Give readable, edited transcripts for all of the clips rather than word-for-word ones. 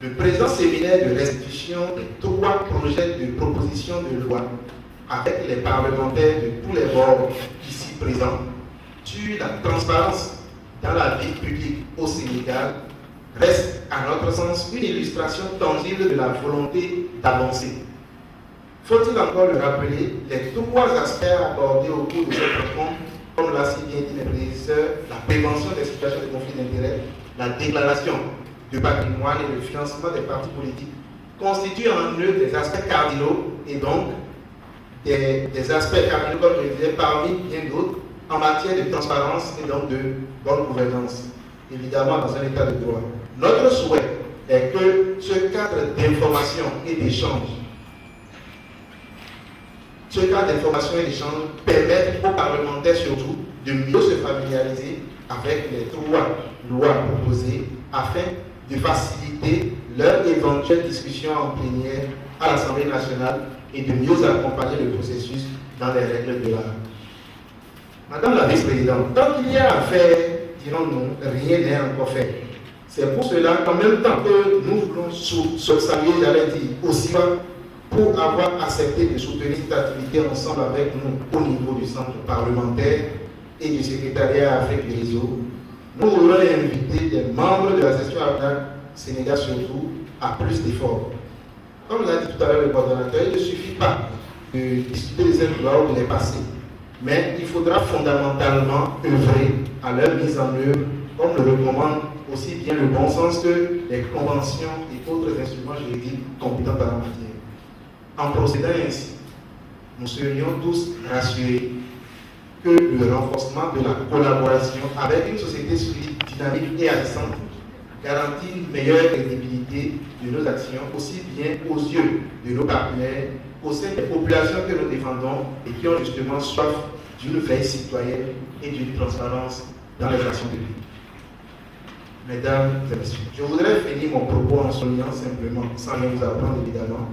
Le présent séminaire de restitution des 3 projets de proposition de loi avec les parlementaires de tous les bords ici présents sur la transparence dans la vie publique au Sénégal reste, à notre sens, une illustration tangible de la volonté d'avancer. Faut-il encore le rappeler, les 3 aspects abordés au cours de cette rencontre, comme l'a si bien dit le prédécesseur, la prévention des situations de conflit d'intérêts, la déclaration du patrimoine et le financement des partis politiques, constituent en eux des aspects cardinaux et donc des aspects cardinaux, comme je le disais, parmi bien d'autres, en matière de transparence et donc de bonne gouvernance, évidemment dans un état de droit. Notre souhait est que ce cadre d'information et d'échange permette aux parlementaires surtout de mieux se familiariser avec les 3 lois proposées afin de faciliter leur éventuelle discussion en plénière à l'Assemblée nationale et de mieux accompagner le processus dans les règles de l'art. Madame la vice-présidente, tant qu'il y a à faire, dirons-nous, rien n'est encore fait. C'est pour cela qu'en même temps que nous voulons saluer, j'allais dire, aussi pour avoir accepté de soutenir cette activité ensemble avec nous au niveau du centre parlementaire et du secrétariat Afrique du réseau, nous voulons inviter les membres de la session APNAC Sénégal surtout à plus d'efforts. Comme l'a dit tout à l'heure le coordonnateur, il ne suffit pas de discuter des lois ou de les passer, mais il faudra fondamentalement œuvrer à leur mise en œuvre, comme le recommande aussi bien le bon sens que les conventions et autres instruments juridiques compétents dans la matière. En procédant ainsi, nous serions tous rassurés que le renforcement de la collaboration avec une société civile dynamique et agissante garantit une meilleure crédibilité de nos actions, aussi bien aux yeux de nos partenaires qu'au sein des populations que nous défendons et qui ont justement soif d'une veille citoyenne et d'une transparence dans les actions publiques. Mesdames et messieurs, je voudrais finir mon propos en soulignant simplement, sans rien vous apprendre évidemment,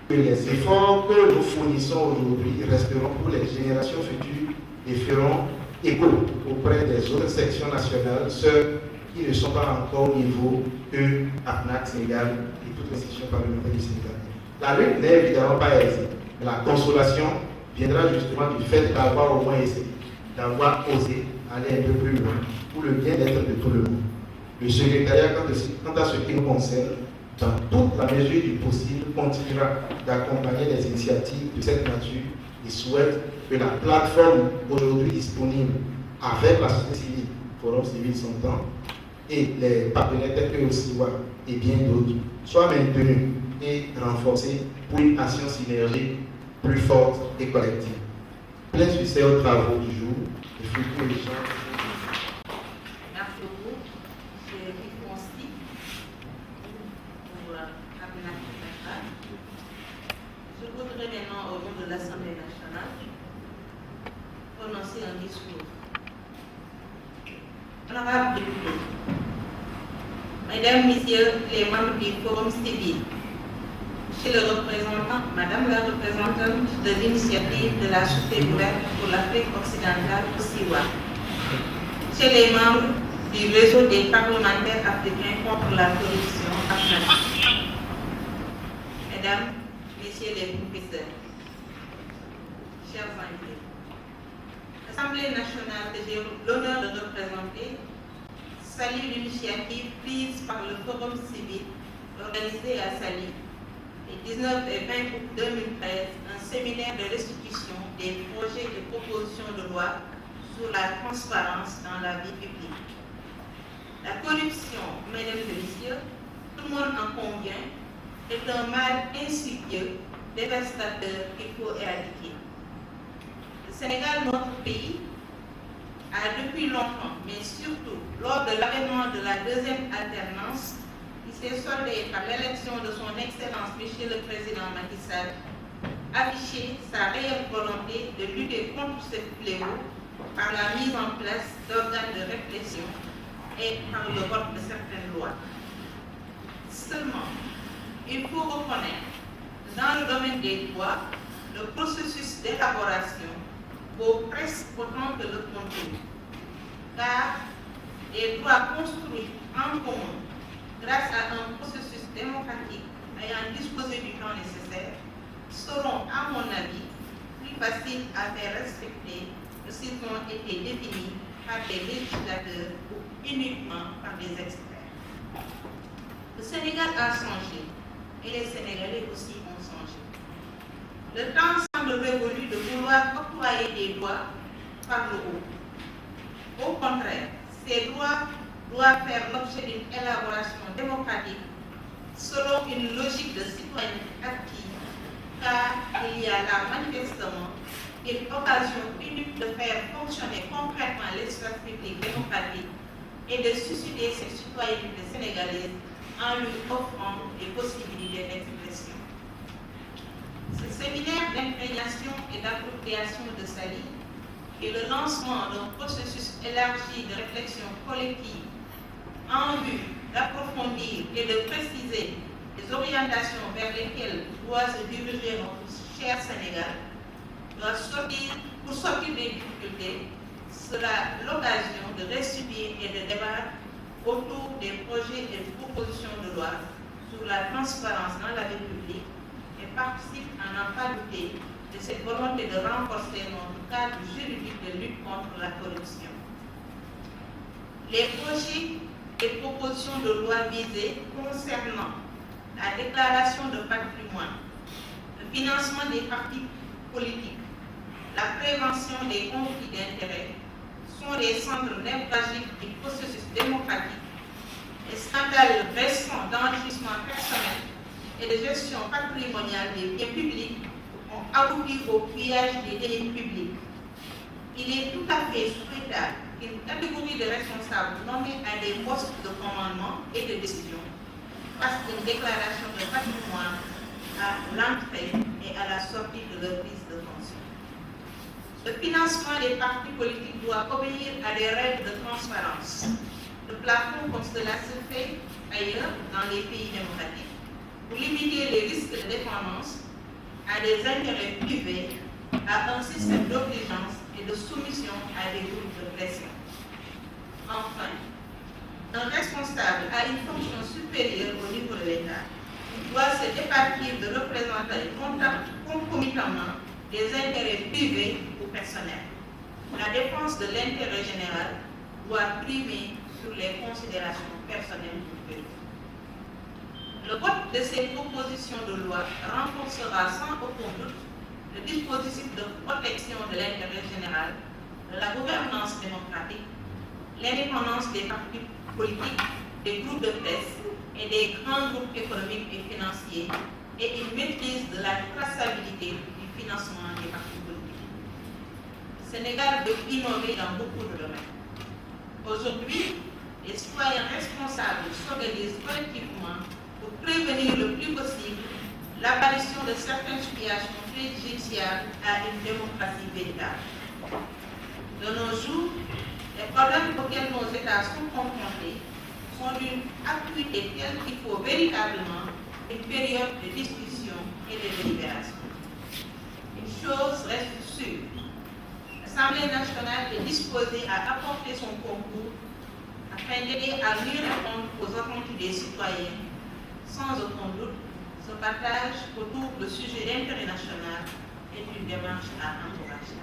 que les efforts que nous fournissons aujourd'hui resteront pour les générations futures et feront écho auprès des autres sections nationales, ceux qui ne sont pas encore au niveau que APNAC Sénégal et toutes les sections parlementaires du Sénégal. La lutte n'est évidemment pas aisée, mais la consolation viendra justement du fait d'avoir au moins essayé, d'avoir osé aller un peu plus loin pour le bien-être de tout le monde. Le secrétariat, quant à ce qui nous concerne, dans toute la mesure du possible, continuera d'accompagner les initiatives de cette nature et souhaite que la plateforme aujourd'hui disponible avec la société civile, Forum Civil Sontan, et les partenaires tels que OSIWA et bien d'autres soit maintenue et renforcée pour une action synergique plus forte et collective. Plein succès aux travaux du jour et futurs échanges. Merci beaucoup. C'est Yves Consti pour APNAC Sénégal. Je voudrais maintenant, au nom de l'Assemblée nationale, prononcer un discours. Honorable député, Mesdames, Messieurs les membres du Forum civil, Monsieur le représentant, Madame la représentante de l'initiative de la Société ouverte pour l'Afrique occidentale, OSIWA, Monsieur les membres du réseau des parlementaires africains contre la corruption africaine, Mesdames, Messieurs les professeurs, chers invités, l'Assemblée nationale que j'ai l'honneur de représenter salue l'initiative prise par le Forum civil organisé à Saly les 19 et 20 août 2013, un séminaire de restitution des projets et propositions de loi sur la transparence dans la vie publique. La corruption, mesdames et messieurs, tout le monde en convient, est un mal insidieux, dévastateur qu'il faut éradiquer. Le Sénégal, notre pays, a depuis longtemps, mais surtout lors de l'avènement de la deuxième alternance, qui s'est soldée par l'élection de son Excellence Monsieur le Président Macky Sall, affiché sa réelle volonté de lutter contre ce fléau par la mise en place d'organes de répression et par le vote de certaines lois. Seulement, il faut reconnaître que dans le domaine des droits, le processus d'élaboration vaut presque autant que le contenu, car les droits construits en commun grâce à un processus démocratique temps nécessaire seront, à mon avis, plus faciles à faire respecter que s'ils ont été définis par des législateurs ou uniquement par des experts. Le Sénégal a changé et les Sénégalais aussi ont changé. Le temps semble révolu de vouloir octroyer des droits par le haut. Au contraire, ces droits doivent faire l'objet d'une élaboration démocratique selon une logique de citoyenneté active, car il y a là manifestement une occasion unique de faire fonctionner concrètement l'espace public démocratique et de susciter cette citoyenneté sénégalaise en lui offrant des possibilités d'expression. Ce séminaire d'imprégnation et d'appropriation de sa vie est le lancement d'un processus élargi de réflexion collective en vue d'approfondir et de préciser les orientations vers lesquelles doit se diriger notre cher Sénégal. Pour sortir des difficultés, sera l'occasion de restituer et de débattre autour des projets et propositions de loi sur la transparence dans la vie publique et participe à n'en pas douter de cette volonté de renforcer notre cadre juridique de lutte contre la corruption. Les projets et propositions de loi visées concernant la déclaration de patrimoine, le financement des partis politiques, la prévention des conflits d'intérêts sont des centres névralgiques du processus démocratique. Les scandales récents d'enrichissement personnel et de gestion patrimoniale des biens publics ont abouti au pillage des deniers publics. Il est tout à fait souhaitable qu'une catégorie de responsables nommés à des postes de commandement et de décision fasse une déclaration de patrimoine à l'entrée et à la sortie de leur prise de fonction. Le financement des partis politiques doit obéir à des règles de transparence. Le plafond, comme cela se fait ailleurs dans les pays démocratiques, pour limiter les risques de dépendance à des intérêts privés, à un système d'obligeance et de soumission à des groupes de pression. Enfin, un responsable a une fonction supérieure au niveau de l'État. Il doit se départir de représenter concomitamment des intérêts privés ou personnels. La défense de l'intérêt général doit primer sur les considérations personnelles ou privées. Le vote de ces propositions de loi renforcera sans aucun doute le dispositif de protection de l'intérêt général, de la gouvernance démocratique, l'indépendance des partis politiques, des groupes de presse et des grands groupes économiques et financiers, et une maîtrise de la traçabilité du financement des partis politiques. Le Sénégal veut innover dans beaucoup de domaines. Aujourd'hui, les citoyens responsables s'organisent collectivement pour prévenir le plus possible l'apparition de certaines situations préjudiciables à une démocratie véritable. De nos jours, les problèmes auxquels nos États sont confrontés sont d'une acuité telle qu'il faut véritablement une période de discussion et de délibération. Une chose reste sûre, l'Assemblée nationale est disposée à apporter son concours afin d'aider à mieux répondre aux attentes des citoyens. Sans aucun doute, ce partage autour de sujets d'intérêt national est une démarche à encourager.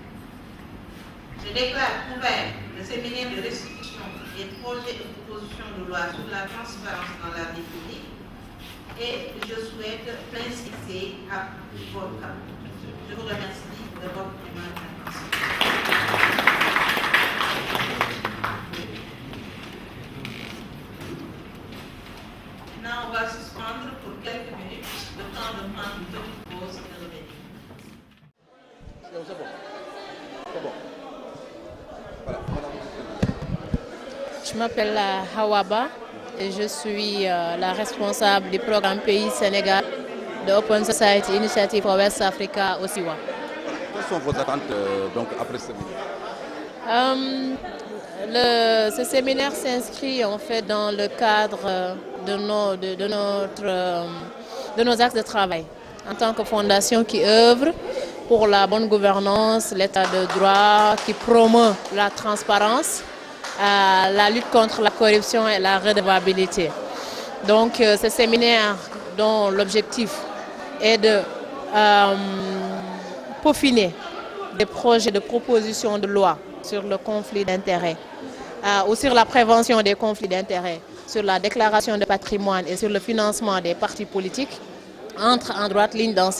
Je déclare ouvert le séminaire de restitution des projets et propositions de loi sur la transparence dans la vie publique et je souhaite l'inciter à votre appui. Je vous remercie de votre attention. Maintenant, on va suspendre pour quelques minutes le temps de prendre une petite pause et de revenir. C'est bon. C'est bon. Voilà. Je m'appelle Hawaba et je suis la responsable du programme Pays Sénégal de Open Society Initiative for West Africa au Siwa. Quelles sont vos attentes donc, après ce séminaire? Ce séminaire s'inscrit en fait dans le cadre de nos axes de travail en tant que fondation qui œuvre pour la bonne gouvernance, l'état de droit, qui promeut la transparence, la lutte contre la corruption et la redevabilité. Donc ce séminaire dont l'objectif est de peaufiner des projets de proposition de loi sur le conflit d'intérêts ou sur la prévention des conflits d'intérêts, sur la déclaration de patrimoine et sur le financement des partis politiques, entre en droite ligne dans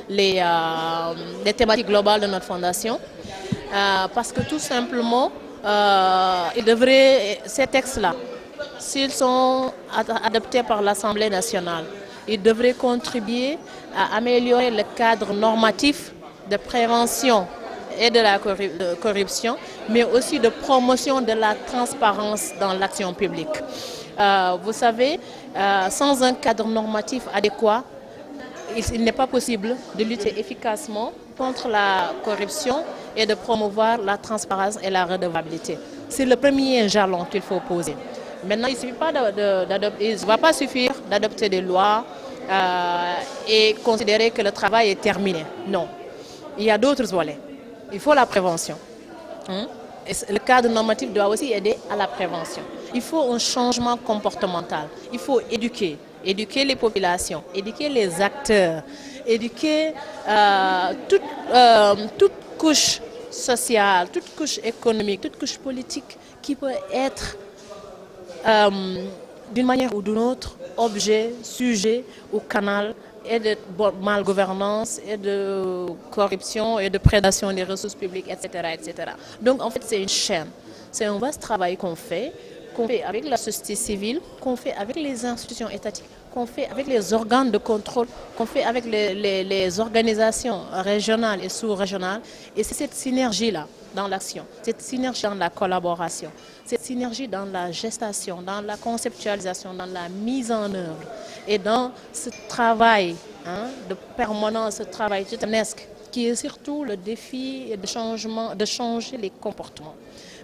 les thématiques globales de notre fondation. Parce que tout simplement, ces textes-là, s'ils sont adoptés par l'Assemblée nationale, ils devraient contribuer à améliorer le cadre normatif de prévention et de la corruption, mais aussi de promotion de la transparence dans l'action publique. Vous savez, sans un cadre normatif adéquat, il n'est pas possible de lutter efficacement contre la corruption et de promouvoir la transparence et la redevabilité. C'est le premier jalon qu'il faut poser. Maintenant, il ne va pas suffire d'adopter des lois et considérer que le travail est terminé. Non, il y a d'autres volets. Il faut la prévention. Et le cadre normatif doit aussi aider à la prévention. Il faut un changement comportemental. Il faut éduquer les populations, éduquer les acteurs, éduquer toute couche sociale, toute couche économique, toute couche politique qui peut être d'une manière ou d'une autre objet, sujet ou canal et de malgouvernance et de corruption et de prédation des ressources publiques, etc., etc. Donc en fait c'est une chaîne, c'est un vaste travail qu'on fait avec la société civile, qu'on fait avec les institutions étatiques, qu'on fait avec les organes de contrôle, qu'on fait avec les organisations régionales et sous-régionales. Et c'est cette synergie-là dans l'action, cette synergie dans la collaboration, cette synergie dans la gestation, dans la conceptualisation, dans la mise en œuvre et dans ce travail de permanence, ce travail titanesque qui est surtout le défi de changer les comportements.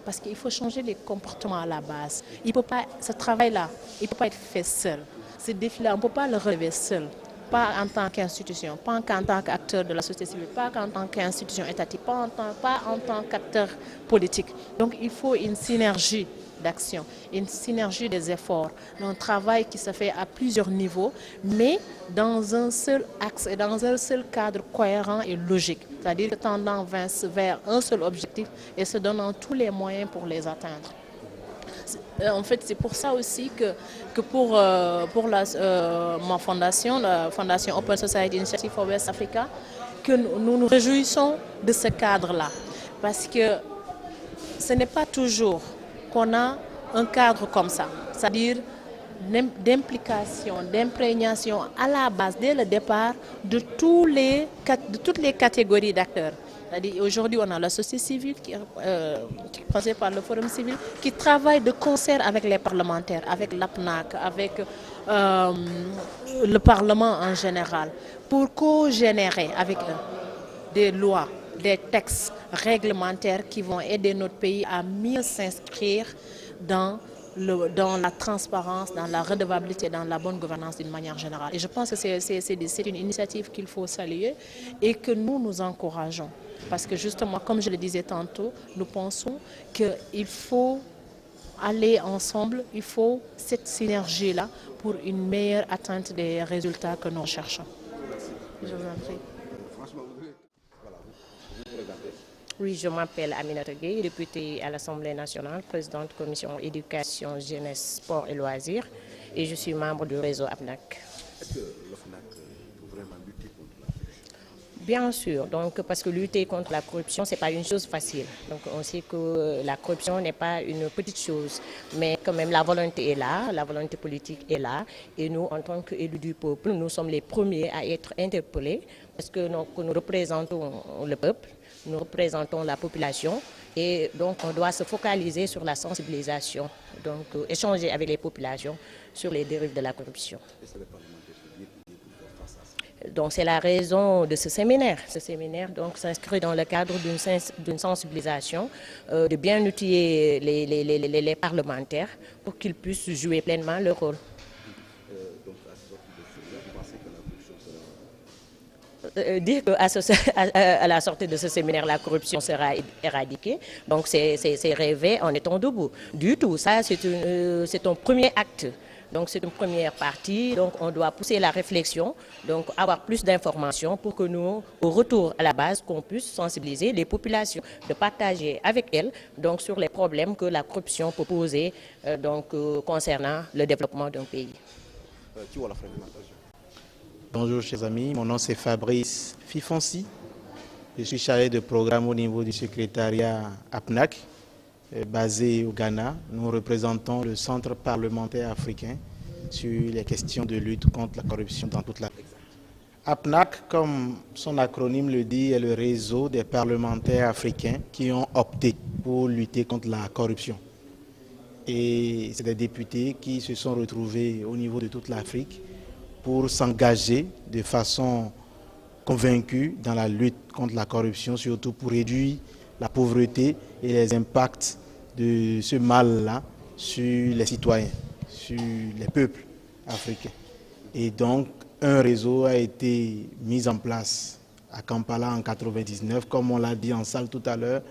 Parce qu'il faut changer les comportements à la base. Ce travail-là, il ne peut pas être fait seul. Ce défi-là, on ne peut pas le relever seul. Pas en tant qu'institution, pas en tant qu'acteur de la société civile, pas en tant qu'institution étatique, pas en tant qu'acteur politique. Donc il faut une synergie d'action, une synergie des efforts, un travail qui se fait à plusieurs niveaux, mais dans un seul axe et dans un seul cadre cohérent et logique, c'est-à-dire tendant vers un seul objectif et se donnant tous les moyens pour les atteindre. En fait, c'est pour ça aussi que pour ma fondation, la fondation Open Society Initiative for West Africa, que nous nous réjouissons de ce cadre-là. Parce que ce n'est pas toujours qu'on a un cadre comme ça, c'est-à-dire d'implication, d'imprégnation à la base, dès le départ, de toutes les catégories d'acteurs. Aujourd'hui, on a la société civile qui est représentée par le Forum civil, qui travaille de concert avec les parlementaires, avec l'APNAC, avec le Parlement en général, pour co-générer avec eux des lois, des textes réglementaires qui vont aider notre pays à mieux s'inscrire dans la transparence, dans la redevabilité, dans la bonne gouvernance d'une manière générale. Et je pense que c'est une initiative qu'il faut saluer et que nous encourageons. Parce que justement, comme je le disais tantôt, nous pensons qu'il faut aller ensemble, il faut cette synergie-là pour une meilleure atteinte des résultats que nous recherchons. Je vous en prie. Oui, je m'appelle Aminata Gueye, députée à l'Assemblée nationale, présidente commission éducation, jeunesse, sport et loisirs, et je suis membre du réseau APNAC. Est-ce que l'OFNAC peut vraiment lutter contre la corruption? Bien sûr, donc, parce que lutter contre la corruption, ce n'est pas une chose facile. Donc, on sait que la corruption n'est pas une petite chose, mais quand même la volonté est là, la volonté politique est là, et nous, en tant qu'élus du peuple, nous sommes les premiers à être interpellés, parce que nous représentons le peuple. Nous représentons la population et donc on doit se focaliser sur la sensibilisation, donc échanger avec les populations sur les dérives de la corruption. Donc c'est la raison de ce séminaire. Ce séminaire s'inscrit dans le cadre d'une sensibilisation, de bien outiller les parlementaires pour qu'ils puissent jouer pleinement leur rôle. Dire qu'à la sortie de ce séminaire, la corruption sera éradiquée. Donc c'est rêver en étant debout. Du tout, ça c'est un premier acte. Donc c'est une première partie, donc on doit pousser la réflexion, donc avoir plus d'informations pour que nous, au retour à la base, qu'on puisse sensibiliser les populations, de partager avec elles donc, sur les problèmes que la corruption peut poser concernant le développement d'un pays. Bonjour chers amis, mon nom c'est Fabrice Fifonsi. Je suis chargé de programme au niveau du secrétariat APNAC, basé au Ghana. Nous représentons le Centre parlementaire africain sur les questions de lutte contre la corruption dans toute l'Afrique. APNAC, comme son acronyme le dit, est le réseau des parlementaires africains qui ont opté pour lutter contre la corruption. Et c'est des députés qui se sont retrouvés au niveau de toute l'Afrique pour s'engager de façon convaincue dans la lutte contre la corruption, surtout pour réduire la pauvreté et les impacts de ce mal-là sur les citoyens, sur les peuples africains. Et donc, un réseau a été mis en place à Kampala en 1999, comme on l'a dit en salle tout à l'heure.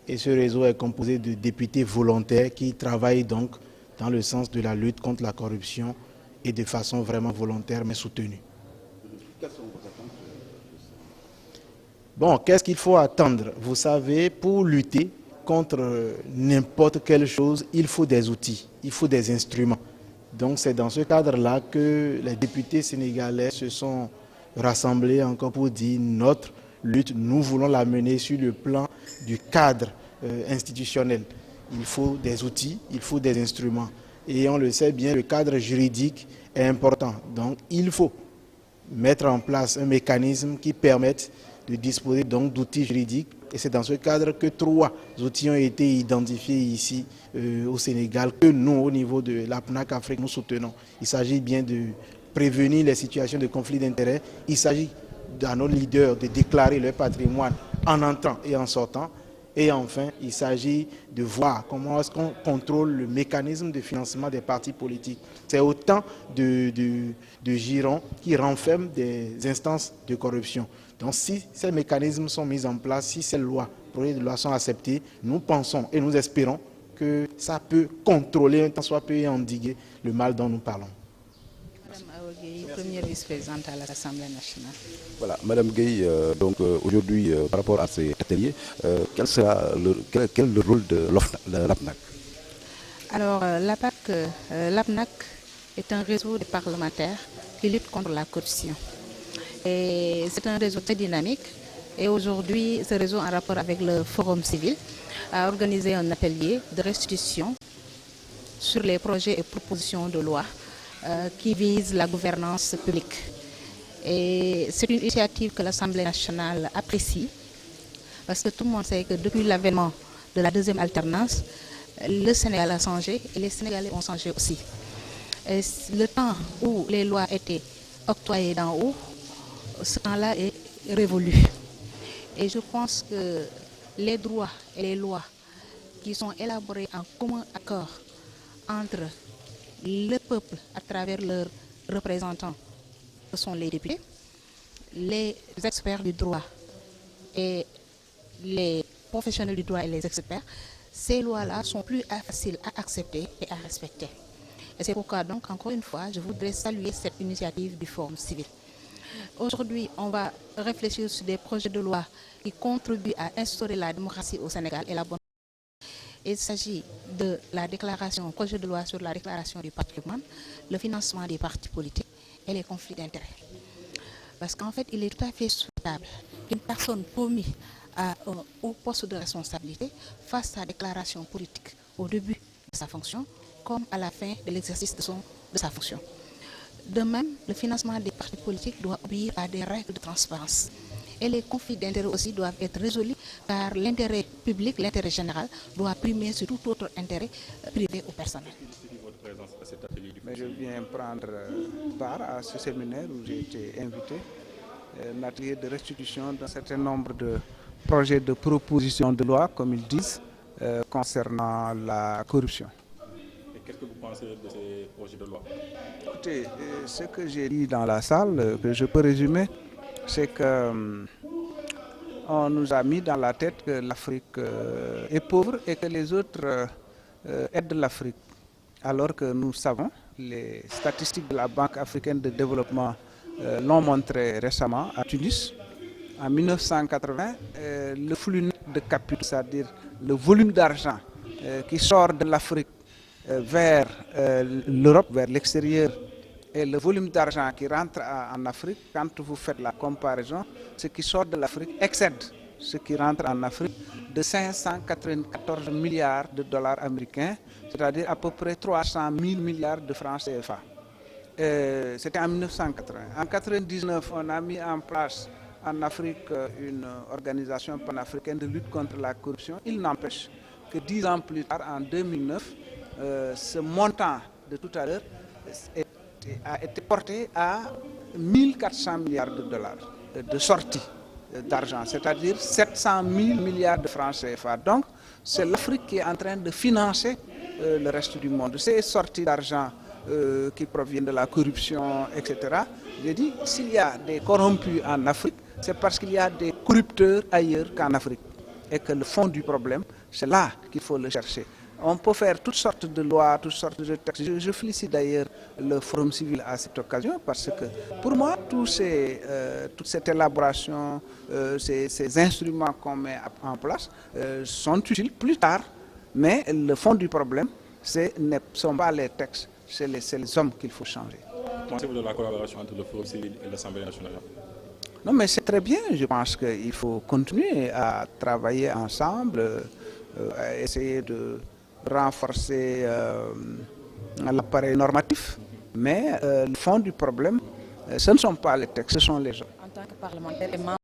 Et ce réseau est composé de députés volontaires qui travaillent donc dans le sens de la lutte contre la corruption et de façon vraiment volontaire mais soutenue. Quelles sont vos attentes? Bon, qu'est-ce qu'il faut attendre? Vous savez, pour lutter contre n'importe quelle chose, il faut des outils, il faut des instruments. Donc c'est dans ce cadre-là que les députés sénégalais se sont rassemblés encore pour dire notre lutte, nous voulons la mener sur le plan du cadre institutionnel. Il faut des outils, il faut des instruments. Et on le sait bien, le cadre juridique est important. Donc il faut mettre en place un mécanisme qui permette de disposer donc d'outils juridiques. Et c'est dans ce cadre que 3 outils ont été identifiés ici au Sénégal, que nous, au niveau de l'APNAC Afrique, nous soutenons. Il s'agit bien de prévenir les situations de conflit d'intérêts. Il s'agit à nos leaders de déclarer leur patrimoine en entrant et en sortant. Et enfin, il s'agit de voir comment est-ce qu'on contrôle le mécanisme de financement des partis politiques. C'est autant de girons qui renferment des instances de corruption. Donc si ces mécanismes sont mis en place, si ces projets de loi sont acceptés, nous pensons et nous espérons que ça peut contrôler un tant soit peu et endiguer le mal dont nous parlons. Madame Awa Gueye, première vice-présidente à l'Assemblée nationale. Voilà, Madame Gueye, aujourd'hui, par rapport à cet atelier, quel est le rôle de l'APNAC? Alors, l'APNAC est un réseau de parlementaires qui lutte contre la corruption. Et c'est un réseau très dynamique. Et aujourd'hui, ce réseau, en rapport avec le Forum civil, a organisé un atelier de restitution sur les projets et propositions de loi qui visent la gouvernance publique. Et c'est une initiative que l'Assemblée nationale apprécie, parce que tout le monde sait que depuis l'avènement de la deuxième alternance, le Sénégal a changé et les Sénégalais ont changé aussi. Et le temps où les lois étaient octroyées d'en haut, ce temps-là est révolu. Et je pense que les droits et les lois qui sont élaborés en commun accord entre le peuple à travers leurs représentants, ce sont les députés, les experts du droit et les professionnels du droit et les experts, ces lois-là sont plus faciles à accepter et à respecter. Et c'est pourquoi donc, encore une fois, je voudrais saluer cette initiative du Forum civil. Aujourd'hui, on va réfléchir sur des projets de loi qui contribuent à instaurer la démocratie au Sénégal et la bonne. Il s'agit de la déclaration, projet de loi sur la déclaration du patrimoine, le financement des partis politiques et les conflits d'intérêts. Parce qu'en fait, il est tout à fait souhaitable qu'une personne promise au poste de responsabilité fasse sa déclaration politique au début de sa fonction comme à la fin de l'exercice de sa fonction. De même, le financement des partis politiques doit obéir à des règles de transparence. Et les conflits d'intérêts aussi doivent être résolus car l'intérêt public, l'intérêt général, doit primer sur tout autre intérêt privé ou personnel. Mais je viens prendre part à ce séminaire où j'ai été invité, un atelier de restitution d'un certain nombre de projets de propositions de loi, comme ils disent, concernant la corruption. Et qu'est-ce que vous pensez de ces projets de loi? Écoutez, ce que j'ai dit dans la salle, que je peux résumer, c'est que on nous a mis dans la tête que l'Afrique est pauvre et que les autres aident l'Afrique. alors que nous savons, les statistiques de la Banque africaine de développement l'ont montré récemment à Tunis. En 1980, le flux net de capitaux, c'est-à-dire le volume d'argent qui sort de l'Afrique vers l'Europe, vers l'extérieur, et le volume d'argent qui rentre en Afrique, quand vous faites la comparaison, ce qui sort de l'Afrique excède ce qui rentre en Afrique de 594 milliards de dollars américains, c'est-à-dire à peu près 300 000 milliards de francs CFA. C'était en 1980. En 1999, on a mis en place en Afrique une organisation panafricaine de lutte contre la corruption. Il n'empêche que 10 ans plus tard, en 2009, ce montant de tout à l'heure a été porté à 1400 milliards de dollars de sortie d'argent, c'est-à-dire 700 000 milliards de francs CFA. Donc, c'est l'Afrique qui est en train de financer le reste du monde. Ces sorties d'argent qui proviennent de la corruption, etc. J'ai dit, s'il y a des corrompus en Afrique, c'est parce qu'il y a des corrupteurs ailleurs qu'en Afrique. Et que le fond du problème, c'est là qu'il faut le chercher. On peut faire toutes sortes de lois, toutes sortes de textes. Je félicite d'ailleurs le Forum civil à cette occasion parce que pour moi, toute cette élaboration, ces instruments qu'on met en place sont utiles plus tard. Mais le fond du problème, ce ne sont pas les textes, c'est les hommes qu'il faut changer. Pensez-vous de la collaboration entre le Forum civil et l'Assemblée nationale? Non, mais c'est très bien. Je pense qu'il faut continuer à travailler ensemble, à essayer de renforcer l'appareil normatif. Mais le fond du problème, ce ne sont pas les textes, ce sont les gens. En tant que parlementaire et membre